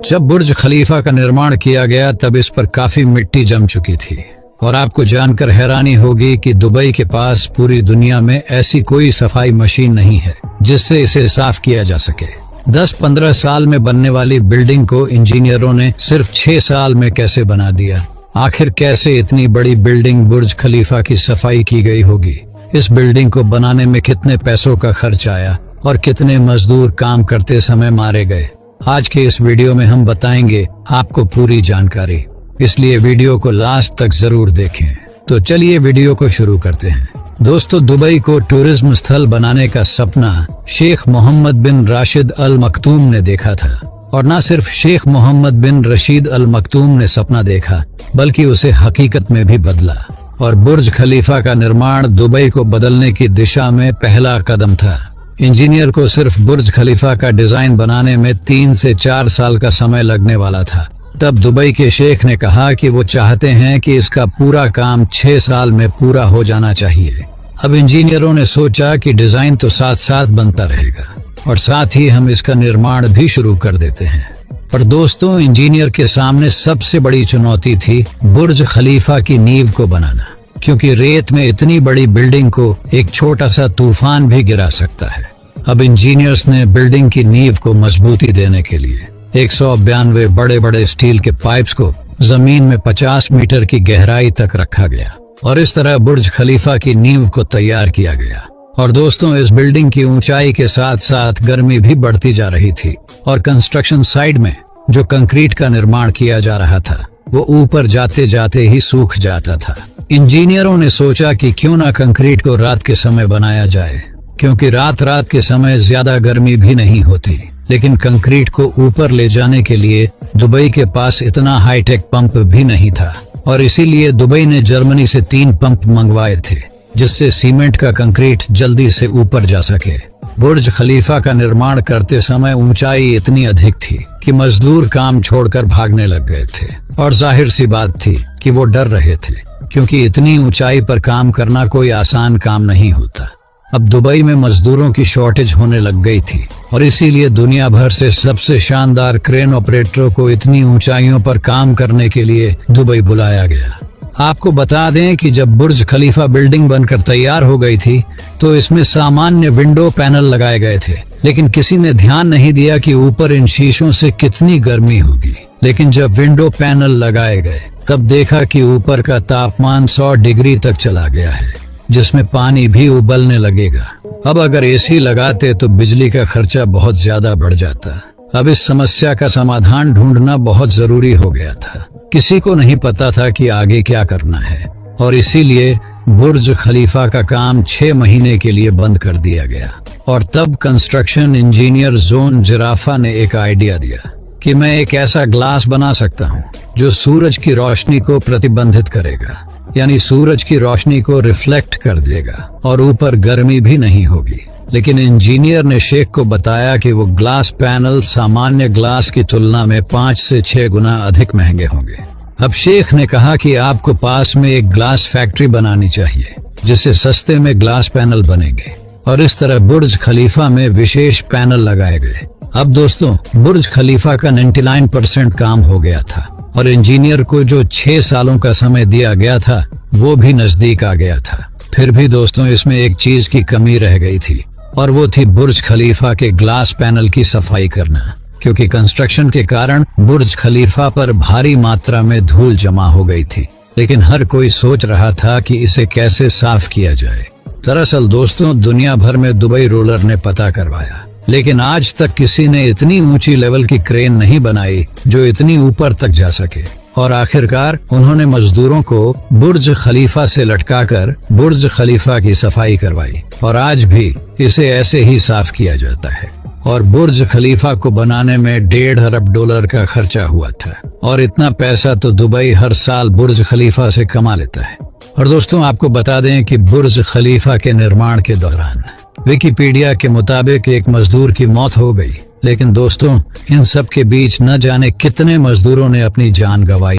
जब बुर्ज खलीफा का निर्माण किया गया तब इस पर काफी मिट्टी जम चुकी थी और आपको जानकर हैरानी होगी कि दुबई के पास पूरी दुनिया में ऐसी कोई सफाई मशीन नहीं है जिससे इसे साफ किया जा सके। 10-15 साल में बनने वाली बिल्डिंग को इंजीनियरों ने सिर्फ 6 साल में कैसे बना दिया। आखिर कैसे इतनी बड़ी बिल्डिंग बुर्ज खलीफा की सफाई की गई होगी, इस बिल्डिंग को बनाने में कितने पैसों का खर्च आया और कितने मजदूर काम करते समय मारे गए। आज के इस वीडियो में हम बताएंगे आपको पूरी जानकारी, इसलिए वीडियो को लास्ट तक जरूर देखें। तो चलिए वीडियो को शुरू करते हैं। दोस्तों, दुबई को टूरिज्म स्थल बनाने का सपना शेख मोहम्मद बिन राशिद अल मखतूम ने देखा था और न सिर्फ शेख मोहम्मद बिन रशीद अल मखतूम ने सपना देखा बल्कि उसे हकीकत में भी बदला और बुर्ज खलीफा का निर्माण दुबई को बदलने की दिशा में पहला कदम था। इंजीनियर को सिर्फ बुर्ज खलीफा का डिजाइन बनाने में 3 से 4 साल का समय लगने वाला था। तब दुबई के शेख ने कहा कि वो चाहते हैं कि इसका पूरा काम 6 साल में पूरा हो जाना चाहिए। अब इंजीनियरों ने सोचा कि डिजाइन तो साथ साथ बनता रहेगा और साथ ही हम इसका निर्माण भी शुरू कर देते हैं। पर दोस्तों, इंजीनियर के सामने सबसे बड़ी चुनौती थी बुर्ज खलीफा की नींव को बनाना, क्योंकि रेत में इतनी बड़ी बिल्डिंग को एक छोटा सा तूफान भी गिरा सकता है। अब इंजीनियर्स ने बिल्डिंग की नींव को मजबूती देने के लिए 192 बड़े बड़े स्टील के पाइप्स को जमीन में 50 मीटर की गहराई तक रखा गया और इस तरह बुर्ज खलीफा की नींव को तैयार किया गया। और दोस्तों, इस बिल्डिंग की ऊंचाई के साथ साथ गर्मी भी बढ़ती जा रही थी और कंस्ट्रक्शन साइड में जो कंक्रीट का निर्माण किया जा रहा था वो ऊपर जाते जाते ही सूख जाता था। इंजीनियरों ने सोचा कि क्यों ना कंक्रीट को रात के समय बनाया जाए, क्योंकि रात के समय ज्यादा गर्मी भी नहीं होती। लेकिन कंक्रीट को ऊपर ले जाने के लिए दुबई के पास इतना हाईटेक पंप भी नहीं था और इसीलिए दुबई ने जर्मनी से 3 पंप मंगवाए थे जिससे सीमेंट का कंक्रीट जल्दी से ऊपर जा सके। बुर्ज खलीफा का निर्माण करते समय ऊंचाई इतनी अधिक थी कि मजदूर काम छोड़कर भागने लग गए थे और जाहिर सी बात थी कि वो डर रहे थे, क्योंकि इतनी ऊंचाई पर काम करना कोई आसान काम नहीं होता। अब दुबई में मजदूरों की शॉर्टेज होने लग गई थी और इसीलिए दुनिया भर से सबसे शानदार क्रेन ऑपरेटरों को इतनी ऊंचाइयों पर काम करने के लिए दुबई बुलाया गया। आपको बता दें कि जब बुर्ज खलीफा बिल्डिंग बनकर तैयार हो गई थी तो इसमें सामान्य विंडो पैनल लगाए गए थे, लेकिन किसी ने ध्यान नहीं दिया कि ऊपर इन शीशों से कितनी गर्मी होगी। लेकिन जब विंडो पैनल लगाए गए तब देखा कि ऊपर का तापमान 100 डिग्री तक चला गया है, जिसमें पानी भी उबलने लगेगा। अब अगर एसी लगाते तो बिजली का खर्चा बहुत ज्यादा बढ़ जाता। अब इस समस्या का समाधान ढूंढना बहुत जरूरी हो गया था। किसी को नहीं पता था कि आगे क्या करना है और इसीलिए बुर्ज खलीफा का काम 6 महीने के लिए बंद कर दिया गया। और तब कंस्ट्रक्शन इंजीनियर जोन जिराफा ने एक आइडिया दिया कि मैं एक ऐसा ग्लास बना सकता हूँ जो सूरज की रोशनी को प्रतिबंधित करेगा, यानी सूरज की रोशनी को रिफ्लेक्ट कर देगा और ऊपर गर्मी भी नहीं होगी। लेकिन इंजीनियर ने शेख को बताया कि वो ग्लास पैनल सामान्य ग्लास की तुलना में 5 से 6 गुना अधिक महंगे होंगे। अब शेख ने कहा कि आपको पास में एक ग्लास फैक्ट्री बनानी चाहिए जिससे सस्ते में ग्लास पैनल बनेंगे और इस तरह बुर्ज खलीफा में विशेष पैनल लगाए गए। अब दोस्तों, बुर्ज खलीफा का 99% काम हो गया था और इंजीनियर को जो 6 सालों का समय दिया गया था वो भी नजदीक आ गया था। फिर भी दोस्तों, इसमें एक चीज की कमी रह गई थी और वो थी बुर्ज खलीफा के ग्लास पैनल की सफाई करना, क्योंकि कंस्ट्रक्शन के कारण बुर्ज खलीफा पर भारी मात्रा में धूल जमा हो गई थी। लेकिन हर कोई सोच रहा था कि इसे कैसे साफ किया जाए। दरअसल दोस्तों, दुनिया भर में दुबई रोलर ने पता करवाया, लेकिन आज तक किसी ने इतनी ऊंची लेवल की क्रेन नहीं बनाई जो इतनी ऊपर तक जा सके। और आखिरकार उन्होंने मजदूरों को बुर्ज खलीफा से लटकाकर बुर्ज खलीफा की सफाई करवाई और आज भी इसे ऐसे ही साफ किया जाता है। और बुर्ज खलीफा को बनाने में $1.5 अरब का खर्चा हुआ था और इतना पैसा तो दुबई हर साल बुर्ज खलीफा से कमा लेता है। और दोस्तों, आपको बता दें कि बुर्ज खलीफा के निर्माण के दौरान विकिपीडिया के मुताबिक एक मजदूर की मौत हो गई, लेकिन दोस्तों, इन सब के बीच न जाने कितने मजदूरों ने अपनी जान गंवाई।